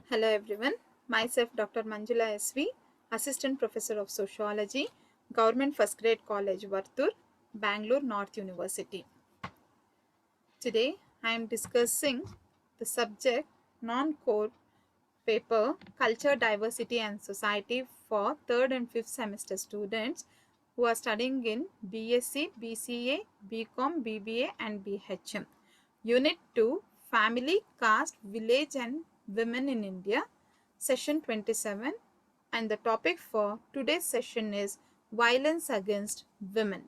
Hello everyone, myself Dr. Manjula SV, Assistant Professor of Sociology, Government First Grade College, Vartur, Bangalore North University. Today I am discussing the subject non-core paper Culture, Diversity and Society for 3rd and 5th semester students who are studying in BSc, BCA, BCom, BBA and BHM. Unit 2 Family, Caste, Village and Women in India, Session 27, and the topic for today's session is Violence Against Women.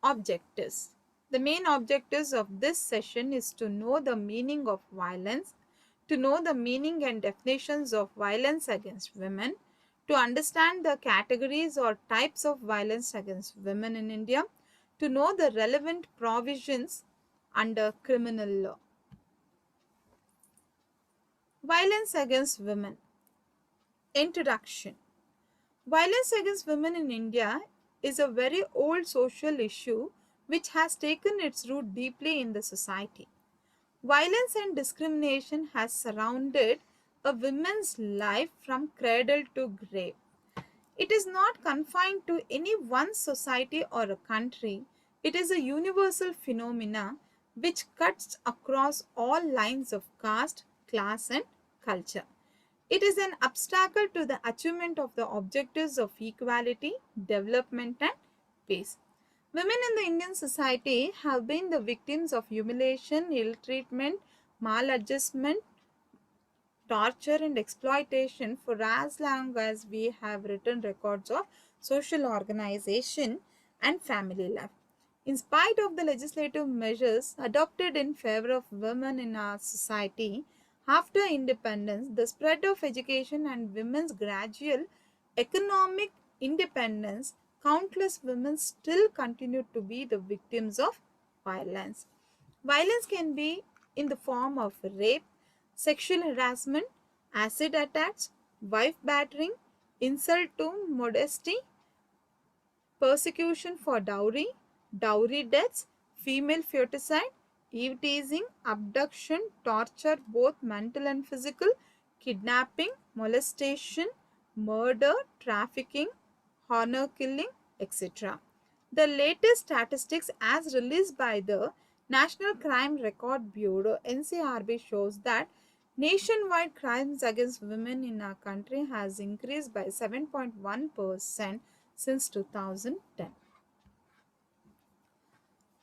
Objectives. The main objectives of this session is to know the meaning of violence, to know the meaning and definitions of violence against women, to understand the categories or types of violence against women in India, to know the relevant provisions under criminal law. Violence against women. Introduction. Violence against women in India is a very old social issue which has taken its root deeply in the society. Violence and discrimination has surrounded a woman's life from cradle to grave. It is not confined to any one society or a country. It is a universal phenomena which cuts across all lines of caste, class and culture. It is an obstacle to the achievement of the objectives of equality, development and peace. Women in the Indian society have been the victims of humiliation, ill treatment, maladjustment, torture and exploitation for as long as we have written records of social organization and family life. In spite of the legislative measures adopted in favor of women in our society, after independence, the spread of education and women's gradual economic independence, countless women still continue to be the victims of violence. Violence can be in the form of rape, sexual harassment, acid attacks, wife battering, insult to modesty, persecution for dowry, dowry deaths, female feticide, eve teasing, abduction, torture, both mental and physical, kidnapping, molestation, murder, trafficking, honor killing, etc. The latest statistics as released by the National Crime Record Bureau NCRB shows that nationwide crimes against women in our country has increased by 7.1% since 2010.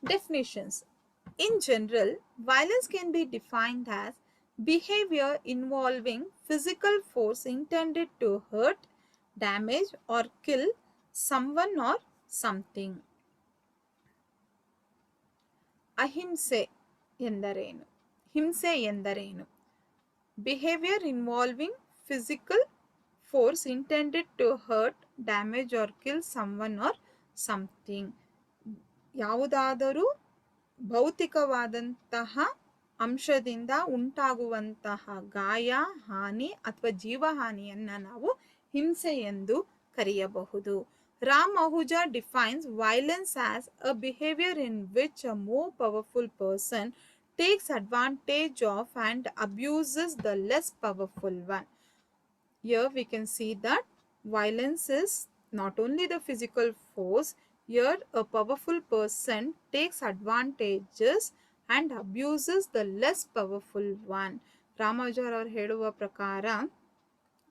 Definitions. In general, violence can be defined as behavior involving physical force intended to hurt, damage, or kill someone or something. ಅಹಿಂಸೆ ಎಂದರೇನು? ಹಿಂಸೆ ಎಂದರೇನು? Behavior involving physical force intended to hurt, damage or kill someone or something. ಯಾವುದಾದರೂ ಭೌತಿಕವಾದಂತಹ ಅಂಶದಿಂದ ಉಂಟಾಗುವಂತಹ ಗಾಯ, ಹಾನಿ ಅಥವಾ ಜೀವಹಾನಿಯನ್ನು ನಾವು ಹಿಂಸೆ ಎಂದು ಕರೆಯಬಹುದು. Ram Ahuja defines violence as a behavior in which a more powerful person takes advantage of and abuses the less powerful one. Here we can see that violence is not only the physical force. Here a powerful person takes advantages and abuses the less powerful one. ರಾಮಾನುಜರ್ ಅವರು ಹೇಳುವ ಪ್ರಕಾರ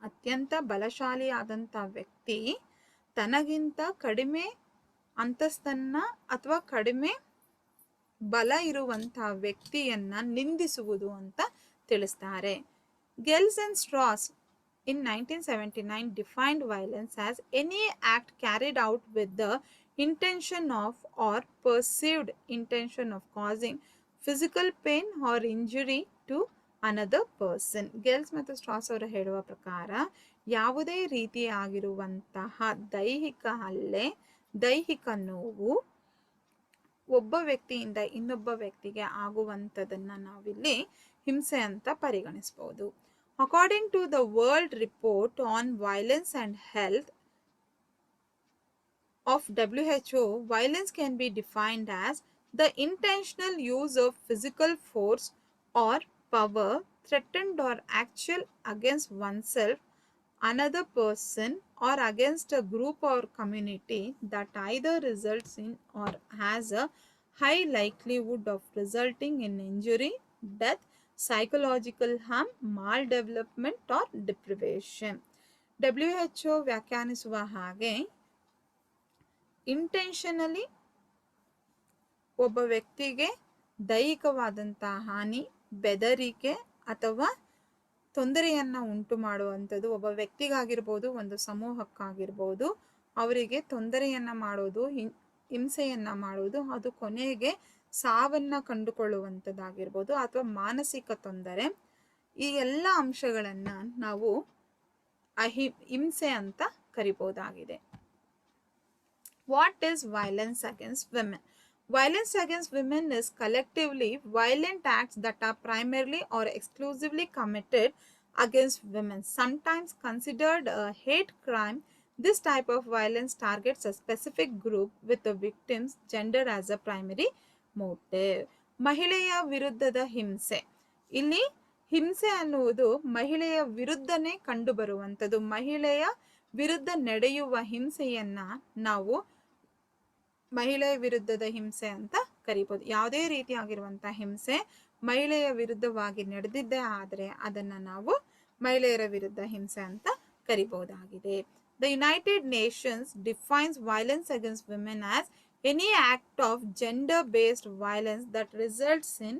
ಅತ್ಯಂತ ಬಲಶಾಲಿಯಾದಂಥ ವ್ಯಕ್ತಿ ತನಗಿಂತ ಕಡಿಮೆ ಅಂತಸ್ತನ್ನ ಅಥವಾ ಕಡಿಮೆ ಬಲ ಇರುವಂಥ ವ್ಯಕ್ತಿಯನ್ನ ನಿಂದಿಸುವುದು ಅಂತ ತಿಳಿಸ್ತಾರೆ. ಗೆಲ್ಸ್ and straws in 1979 defined violence as any act carried out with the intention of or perceived intention of causing physical pain or injury to another person. ಗೆಲ್ಸ್ ಮತ್ತು ಸ್ಟ್ರಾಸ್ ಅವರು ಹೇಳುವ ಪ್ರಕಾರ ಯಾವುದೇ ರೀತಿಯಾಗಿರುವಂತಹ ದೈಹಿಕ ಹಲ್ಲೆ, ದೈಹಿಕ ನೋವು ಒಬ್ಬ ವ್ಯಕ್ತಿಯಿಂದ ಇನ್ನೊಬ್ಬ ವ್ಯಕ್ತಿಗೆ ಆಗುವಂಥದ್ದನ್ನು ನಾವಿಲ್ಲಿ ಹಿಂಸೆ ಅಂತ ಪರಿಗಣಿಸಬಹುದು. According to the World Report on Violence and Health of WHO, violence can be defined as the intentional use of physical force or power threatened or actual against oneself, another person, or against a group or community that either results in or has a high likelihood of resulting in injury, death, psychological harm, maldevelopment or deprivation. WHO ವ್ಯಾಖ್ಯಾನಿಸುವ ಹಾಗೆ intentionally ಒಬ್ಬ ವ್ಯಕ್ತಿಗೆ ದೈಹಿಕವಾದಂತಹ ಹಾನಿ, ಬೆದರಿಕೆ ಅಥವಾ ತೊಂದರೆಯನ್ನು ಉಂಟು ಮಾಡುವಂಥದ್ದು ಒಬ್ಬ ವ್ಯಕ್ತಿಗಾಗಿರ್ಬೋದು, ಒಂದು ಸಮೂಹಕ್ಕಾಗಿರ್ಬೋದು, ಅವರಿಗೆ ತೊಂದರೆಯನ್ನು ಮಾಡೋದು, ಹಿಂಸೆಯನ್ನು ಮಾಡೋದು, ಅದು ಕೊನೆಗೆ ಸಾವನ್ನು ಕಂಡುಕೊಳ್ಳುವಂಥದ್ದಾಗಿರ್ಬೋದು ಅಥವಾ ಮಾನಸಿಕ ತೊಂದರೆ, ಈ ಎಲ್ಲ ಅಂಶಗಳನ್ನು ನಾವು ಹಿಂಸೆ ಅಂತ ಕರಿಬೋದಾಗಿದೆ. What is violence against women? Violence against women is collectively violent acts that are primarily or exclusively committed against women, sometimes considered a hate crime. This type of violence targets a specific group with the victim's gender as a primary motive. ಮಹಿಳೆಯ ವಿರುದ್ಧದ ಹಿಂಸೆ. ಇಲ್ಲಿ ಹಿಂಸೆ ಅನ್ನುವುದು ಮಹಿಳೆಯ ವಿರುದ್ಧನೇ ಕಂಡುಬರುವಂಥದ್ದು. ಮಹಿಳೆಯ ವಿರುದ್ಧ ನಡೆಯುವ ಹಿಂಸೆಯನ್ನ ನಾವು ಮಹಿಳೆಯ ವಿರುದ್ಧದ ಹಿಂಸೆ ಅಂತ ಕರಿಬಹುದು. ಯಾವುದೇ ರೀತಿಯಾಗಿರುವಂಥ ಹಿಂಸೆ ಮಹಿಳೆಯ ವಿರುದ್ಧವಾಗಿ ನಡೆದಿದ್ದೇ ಆದರೆ ಅದನ್ನ ನಾವು ಮಹಿಳೆಯರ ವಿರುದ್ಧ ಹಿಂಸೆ ಅಂತ ಕರಿಬಹುದಾಗಿದೆ. The United Nations defines violence against women as any act of gender-based violence that results in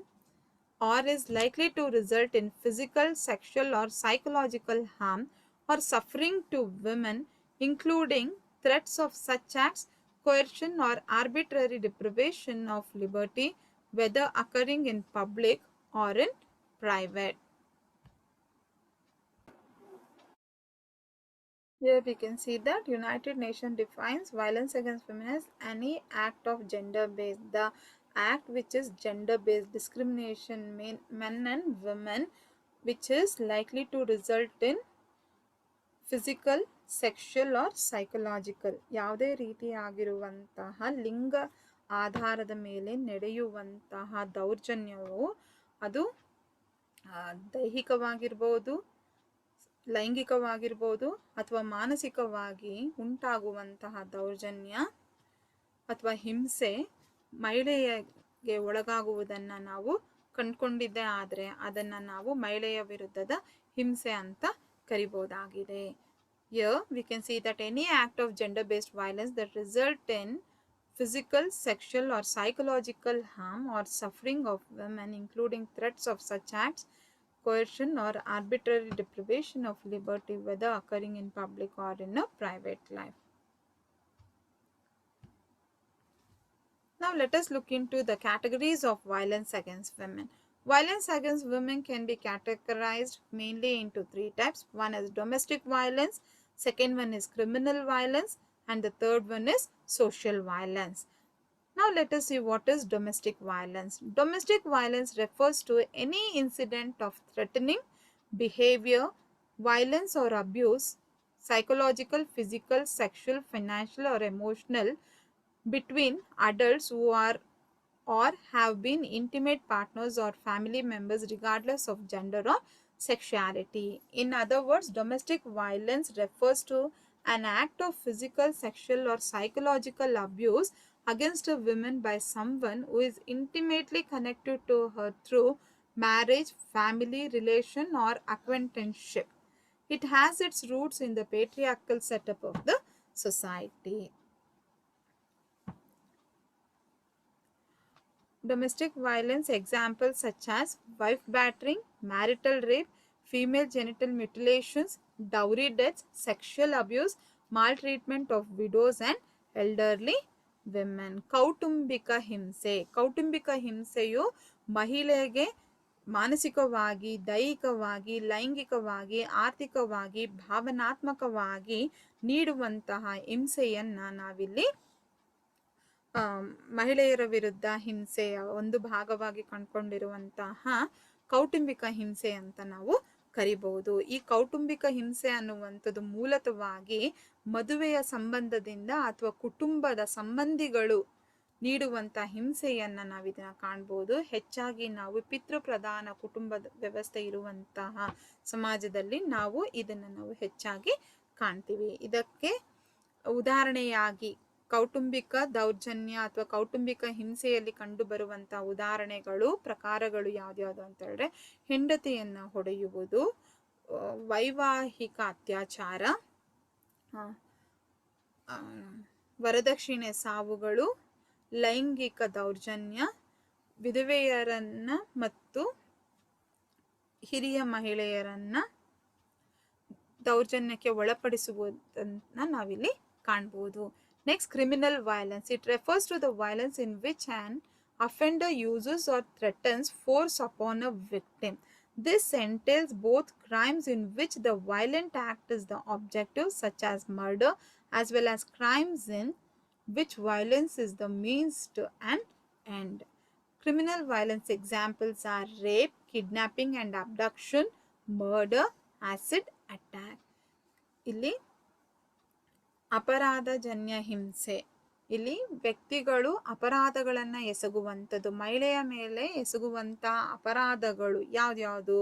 or is likely to result in physical, sexual or psychological harm or suffering to women, including threats of such acts, coercion or arbitrary deprivation of liberty, whether occurring in public or in private. Here we can see that United Nations defines violence against women as any act of gender-based, the act which is gender-based discrimination, men and women, which is likely to result in physical, sexual or psychological, ಯಾವುದೇ ರೀತಿಯಾಗಿರುವಂತಹ ಲಿಂಗ ಆಧಾರದ ಮೇಲೆ ನಡೆಯುವಂತಹ ದೌರ್ಜನ್ಯವು ಅದು ದೈಹಿಕವಾಗಿರ್ಬೋದು, ಲೈಂಗಿಕವಾಗಿರ್ಬೋದು ಅಥವಾ ಮಾನಸಿಕವಾಗಿ ಉಂಟಾಗುವಂತಹ ದೌರ್ಜನ್ಯ ಅಥವಾ ಹಿಂಸೆ ಮಹಿಳೆಯಗೆ ಒಳಗಾಗುವುದನ್ನು ನಾವು ಕಂಡುಕೊಂಡಿದ್ದೇ ಆದರೆ ಅದನ್ನು ನಾವು ಮಹಿಳೆಯ ವಿರುದ್ಧದ ಹಿಂಸೆ ಅಂತ ಕರಿಬೋದಾಗಿದೆ. Here we can see that any act of gender-based violence that result in physical, sexual or psychological harm or suffering of women, including threats of such acts, coercion or arbitrary deprivation of liberty, whether occurring in public or in a private life. Now let us look into the categories of violence against women. Violence against women can be categorized mainly into three types. One is domestic violence, second one is criminal violence, and the third one is social violence. Now let us see what is domestic violence. Domestic violence refers to any incident of threatening behavior, violence or abuse, psychological, physical, sexual, financial or emotional, between adults who are or have been intimate partners or family members regardless of gender or sexuality. In other words, domestic violence refers to an act of physical, sexual or psychological abuse against a woman by someone who is intimately connected to her through marriage, family relation or acquaintanceship. It has its roots in the patriarchal setup of the society. Domestic violence examples such as wife battering, marital rape, female genital mutilations, dowry deaths, sexual abuse, maltreatment of widows and elderly women. ಕೌಟುಂಬಿಕ ಹಿಂಸೆ. ಕೌಟುಂಬಿಕ ಹಿಂಸೆಯು ಮಹಿಳೆಗೆ ಮಾನಸಿಕವಾಗಿ, ದೈಹಿಕವಾಗಿ, ಲೈಂಗಿಕವಾಗಿ, ಆರ್ಥಿಕವಾಗಿ, ಭಾವನಾತ್ಮಕವಾಗಿ ನೀಡುವಂತಹ ಹಿಂಸೆಯನ್ನು ನಾವಿಲ್ಲಿ ಮಹಿಳೆಯರ ವಿರುದ್ಧ ಹಿಂಸೆಯ ಒಂದು ಭಾಗವಾಗಿ ಕಂಡುಕೊಂಡಿರುವಂತಹ ಕೌಟುಂಬಿಕ ಹಿಂಸೆ ಅಂತ ನಾವು ಕರಿಬಹುದು. ಈ ಕೌಟುಂಬಿಕ ಹಿಂಸೆ ಅನ್ನುವಂಥದ್ದು ಮೂಲತಃವಾಗಿ ಮದುವೆಯ ಸಂಬಂಧದಿಂದ ಅಥವಾ ಕುಟುಂಬದ ಸಂಬಂಧಿಗಳು ನೀಡುವಂಥ ಹಿಂಸೆಯನ್ನು ನಾವು ಇದನ್ನು ಕಾಣ್ಬೋದು. ಹೆಚ್ಚಾಗಿ ನಾವು ಪಿತೃಪ್ರಧಾನ ಕುಟುಂಬದ ವ್ಯವಸ್ಥೆ ಇರುವಂತಹ ಸಮಾಜದಲ್ಲಿ ನಾವು ಇದನ್ನು ನಾವು ಹೆಚ್ಚಾಗಿ ಕಾಣ್ತೀವಿ. ಇದಕ್ಕೆ ಉದಾಹರಣೆಯಾಗಿ ಕೌಟುಂಬಿಕ ದೌರ್ಜನ್ಯ ಅಥವಾ ಕೌಟುಂಬಿಕ ಹಿಂಸೆಯಲ್ಲಿ ಕಂಡುಬರುವಂಥ ಉದಾಹರಣೆಗಳು ಪ್ರಕಾರಗಳು ಯಾವ್ದ್ಯಾವುದು ಅಂತ ಹೇಳಿದ್ರೆ, ಹೆಂಡತಿಯನ್ನು ಹೊಡೆಯುವುದು, ವೈವಾಹಿಕ ಅತ್ಯಾಚಾರ, ವರದಕ್ಷಿಣೆ ಸಾವುಗಳು, ಲೈಂಗಿಕ ದೌರ್ಜನ್ಯ, ವಿಧವೆಯರನ್ನ ಮತ್ತು ಹಿರಿಯ ಮಹಿಳೆಯರನ್ನ ದೌರ್ಜನ್ಯಕ್ಕೆ ಒಳಪಡಿಸುವುದನ್ನು ನಾವಿಲ್ಲಿ ಕಾಣಬಹುದು. Next, criminal violence. It refers to the violence in which an offender uses or threatens force upon a victim. This entails both crimes in which the violent act is the objective, such as murder, as well as crimes in which violence is the means to an end. Criminal violence examples are rape, kidnapping and abduction, murder, acid attack. ಇಲ್ಲಿ ಅಪರಾಧಜನ್ಯ ಹಿಂಸೆ, ಇಲ್ಲಿ ವ್ಯಕ್ತಿಗಳು ಅಪರಾಧಗಳನ್ನು ಎಸಗುವಂಥದ್ದು, ಮಹಿಳೆಯ ಮೇಲೆ ಎಸಗುವಂಥ ಅಪರಾಧಗಳು ಯಾವ್ದ್ಯಾವುದು?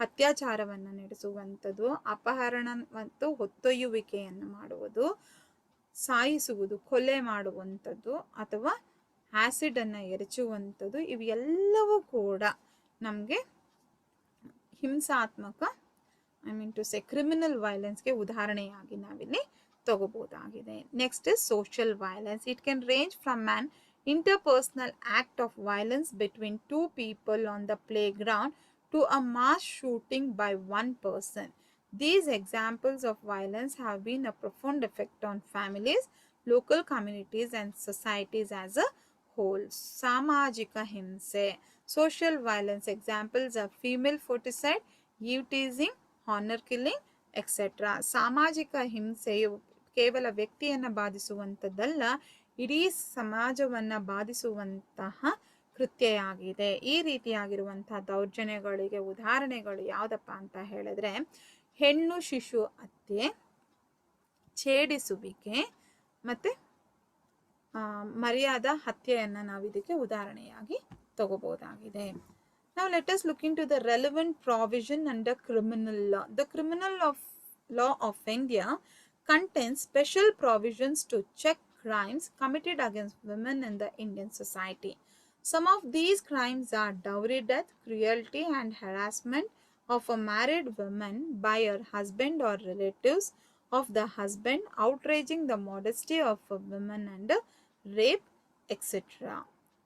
ಅತ್ಯಾಚಾರವನ್ನು ನಡೆಸುವಂಥದ್ದು, ಅಪಹರಣ ಮತ್ತು ಹೊತ್ತೊಯ್ಯುವಿಕೆಯನ್ನು ಮಾಡುವುದು, ಸಾಯಿಸುವುದು, ಕೊಲೆ ಮಾಡುವಂಥದ್ದು ಅಥವಾ ಆ್ಯಸಿಡನ್ನು ಎರಚುವಂಥದ್ದು, ಇವೆಲ್ಲವೂ ಕೂಡ ನಮಗೆ ಹಿಂಸಾತ್ಮಕ ಕ್ರಿಮಿನಲ್ ವೈಲೆನ್ಸ್ಗೆ ಉದಾಹರಣೆಯಾಗಿ ನಾವಿಲ್ಲಿ ತಗೋಬಹುದಾಗಿದೆ. Next is social violence. It can range from an interpersonal act of violence between two people on the playground to a mass shooting by one person. These examples of violence have been a profound effect on families, local communities and societies as a whole. Samajika himse. Social violence examples are female foeticide, eve teasing, honor killing, etc. ಸಾಮಾಜಿಕ ಹಿಂಸೆಯು ಕೇವಲ ವ್ಯಕ್ತಿಯನ್ನು ಬಾಧಿಸುವಂಥದ್ದಲ್ಲ, ಇಡೀ ಸಮಾಜವನ್ನು ಬಾಧಿಸುವಂತಹ ಕೃತ್ಯವಾಗಿದೆ. ಈ ರೀತಿಯಾಗಿರುವಂತಹ ದೌರ್ಜನ್ಯಗಳಿಗೆ ಉದಾಹರಣೆಗಳು ಯಾವುದಪ್ಪ ಅಂತ ಹೇಳಿದ್ರೆ, ಹೆಣ್ಣು ಶಿಶು ಹತ್ಯೆ, ಛೇಡಿಸುವಿಕೆ ಮತ್ತು ಮರ್ಯಾದಾ ಹತ್ಯೆಯನ್ನು ನಾವು ಇದಕ್ಕೆ ಉದಾಹರಣೆಯಾಗಿ ತಗೋಬಹುದಾಗಿದೆ. Now let us look into the relevant provision under criminal law. The criminal law of India contains special provisions to check crimes committed against women in the Indian society. Some of these crimes are dowry death, cruelty and harassment of a married woman by her husband or relatives of the husband, outraging the modesty of a woman and rape, etc.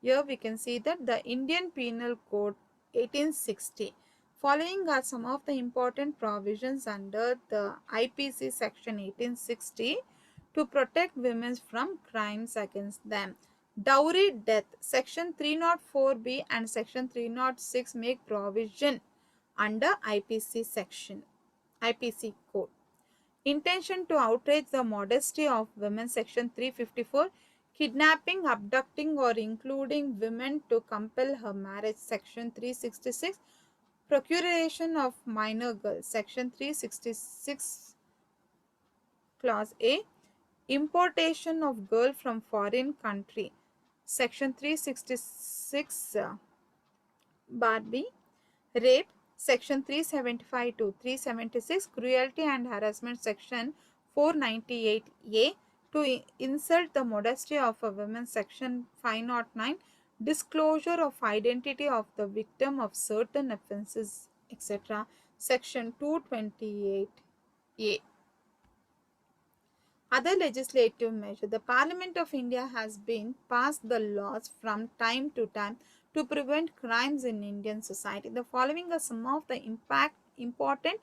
Here we can see that the Indian Penal Code 1860. Following are some of the important provisions under the IPC section 1860 to protect women from crimes against them. Dowry death, section 304B and section 306 make provision under IPC code. Intention to outrage the modesty of women, section 354. Kidnapping, abducting or including women to compel her marriage, section 366. Procuration of minor girls, section 366 clause A. Importation of girl from foreign country, section 366 bar B. Rape, section 375 to 376. Cruelty and harassment, section 498A. To insult the modesty of a woman, section 509. Disclosure of identity of the victim of certain offences, etc. section 228A. Other legislative measures. The Parliament of India has been passed the laws from time to time to prevent crimes in Indian society. The following are some of the important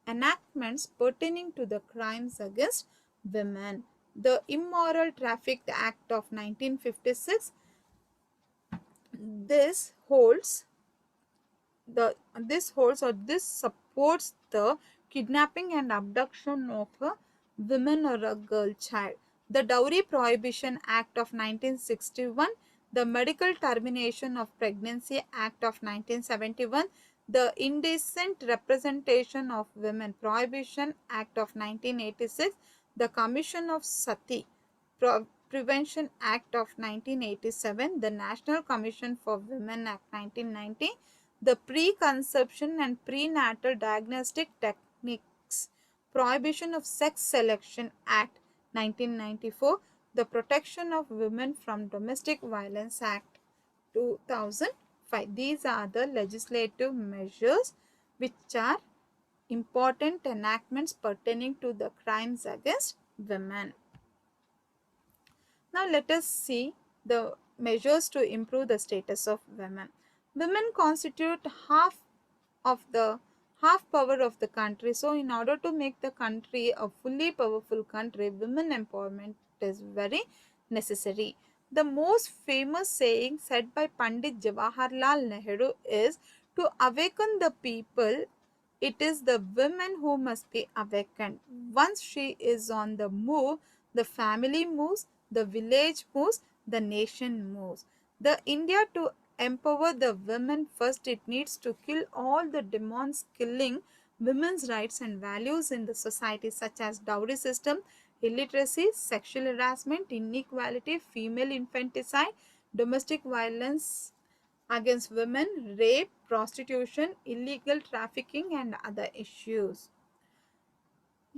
enactments pertaining to the crimes against women. The Immoral Traffic Act of 1956. This supports the kidnapping and abduction of a woman or a girl child. The Dowry Prohibition Act of 1961. The Medical Termination of Pregnancy Act of 1971. The Indecent Representation of Women Prohibition Act of 1986. The Commission of Sati Prevention Act of 1987, the National Commission for Women Act 1990, the Preconception and Prenatal Diagnostic Techniques Prohibition of Sex Selection Act 1994, the Protection of Women from Domestic Violence Act 2005. These are the legislative measures which are important enactments pertaining to the crimes against women. Now let us see the measures to improve the status of women. Women constitute half power of the country. So in order to make the country a fully powerful country, women empowerment is very necessary. The most famous saying said by Pandit Jawaharlal Nehru is, to awaken the people, it is the women who must be awakened. Once she is on the move, the family moves, the village moves, the nation moves. The India to empower the women first, it needs to kill all the demons killing women's rights and values in the society, such as dowry system, illiteracy, sexual harassment, inequality, female infanticide, domestic violence against women, rape, prostitution, illegal trafficking and other issues.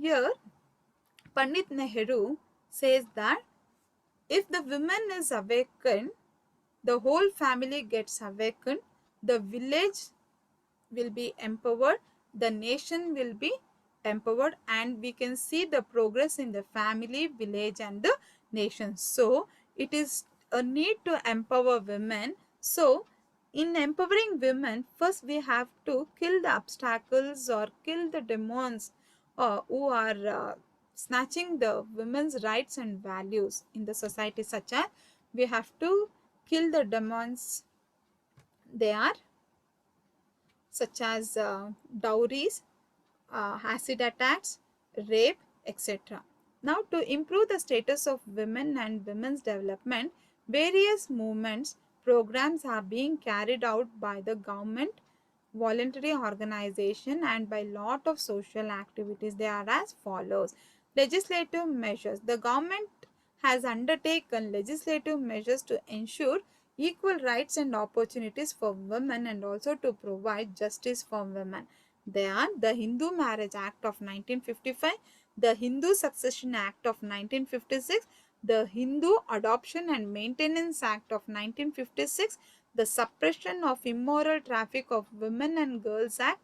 Here, Pandit Nehru says that if the woman is awakened, the whole family gets awakened, the village will be empowered, the nation will be empowered, and we can see the progress in the family, village and the nation. So, it is a need to empower women. So, in empowering women, first we have to kill the obstacles or kill the demons who are snatching the women's rights and values in the society, such as we have to kill the demons. They are such as dowries, acid attacks, rape, etc. Now, to improve the status of women and women's development, various movements, programs are being carried out by the government, voluntary organization and by lot of social activities. They are as follows. Legislative measures. The government has undertaken legislative measures to ensure equal rights and opportunities for women and also to provide justice for women. They are the Hindu Marriage Act of 1955, the Hindu Succession Act of 1956, the Hindu Adoption and Maintenance Act of 1956, the Suppression of Immoral Traffic of Women and Girls Act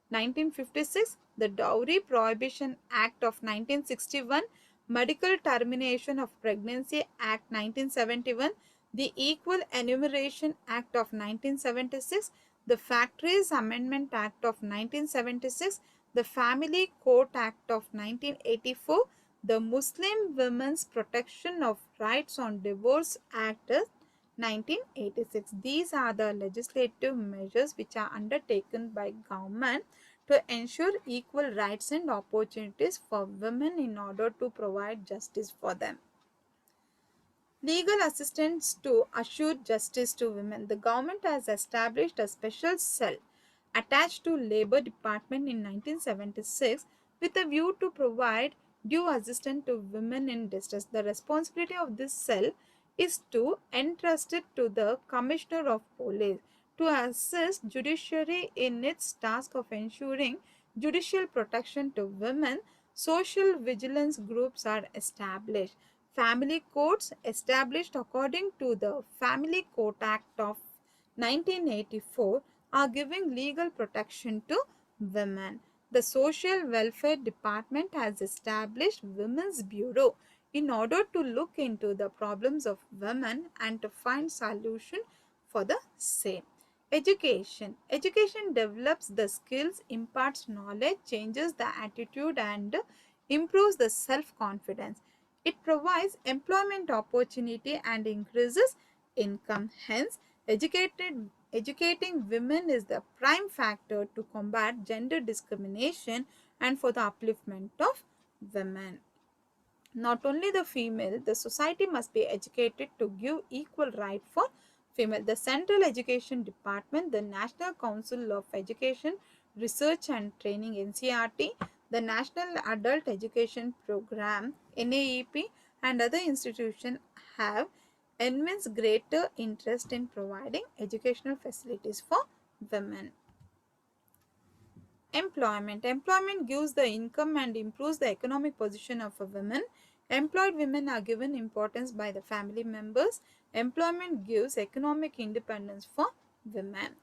1956, the Dowry Prohibition Act of 1961, Medical Termination of Pregnancy Act 1971, the Equal Enumeration Act of 1976, the Factories Amendment Act of 1976, the Family Court Act of 1984, the Muslim Women's Protection of Rights on Divorce Act 1986. These are the legislative measures which are undertaken by government to ensure equal rights and opportunities for women in order to provide justice for them. Legal assistance to assure justice to women. The government has established a special cell attached to Labour Department in 1976 with a view to provide due assistance to women in distress. The responsibility of this cell is to entrust it to the Commissioner of Police to assist judiciary in its task of ensuring judicial protection to women. Social vigilance groups are established. Family courts established according to the Family Court Act of 1984 are giving legal protection to women. The Social Welfare Department has established Women's Bureau in order to look into the problems of women and to find solution for the same. Education. Education develops the skills, imparts knowledge, changes the attitude and improves the self-confidence. It provides employment opportunity and increases income. Hence, educating women is the prime factor to combat gender discrimination and for the upliftment of women. Not only the female, the society must be educated to give equal right for female. The Central Education Department, the National Council of Education, Research and Training NCRT, the National Adult Education Program NAEP and other institutions have immense greater interest in providing educational facilities for women. Employment. Employment gives the income and improves the economic position of a woman. Employed women are given importance by the family members. Employment gives economic independence for women.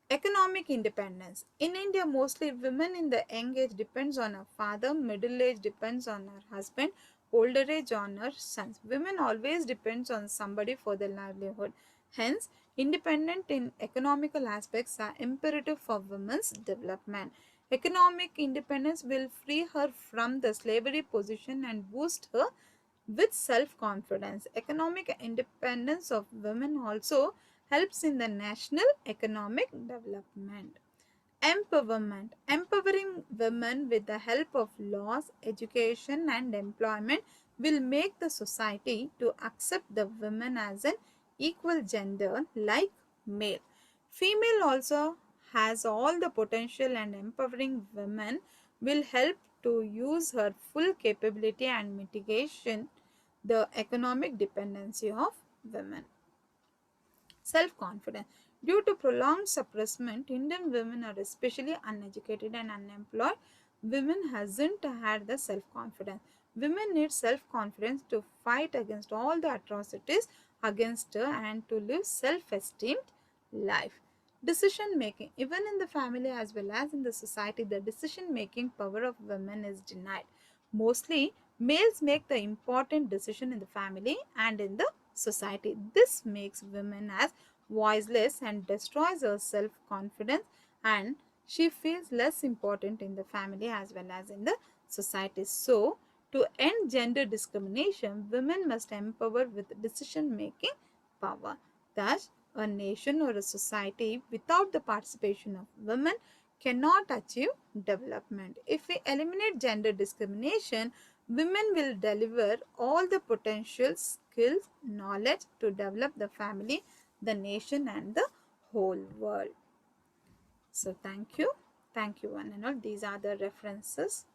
Economic independence. In India, mostly women in the young age depends on her father, middle age depends on her husband, older age on her sons. Women always depends on somebody for their livelihood. Hence, independent in economical aspects are imperative for women's development. Economic independence will free her from the slavery position and boost her with self-confidence. Economic independence of women also helps in the national economic development. Empowerment. Empowering women with the help of laws, education and employment will make the society to accept the women as an equal gender like male. Female also has all the potential, and empowering women will help to use her full capability and mitigation the economic dependency of women. Self-confidence. Due to prolonged suppressment, Indian women are especially uneducated and unemployed. Women hasn't had the self-confidence. Women need self-confidence to fight against all the atrocities against her and to live self-esteemed life. Decision making. Even in the family as well as in the society, the decision making power of women is denied. Mostly, males make the important decision in the family and in the society. This makes women as voiceless and destroys her self-confidence, and she feels less important in the family as well as in the society. So, to end gender discrimination, women must empower with decision-making power. Thus, a nation or a society without the participation of women cannot achieve development. If we eliminate gender discrimination, women will deliver all the potential skills, knowledge to develop the family, the nation and the whole world. So thank you. Thank you one and all. These are the references.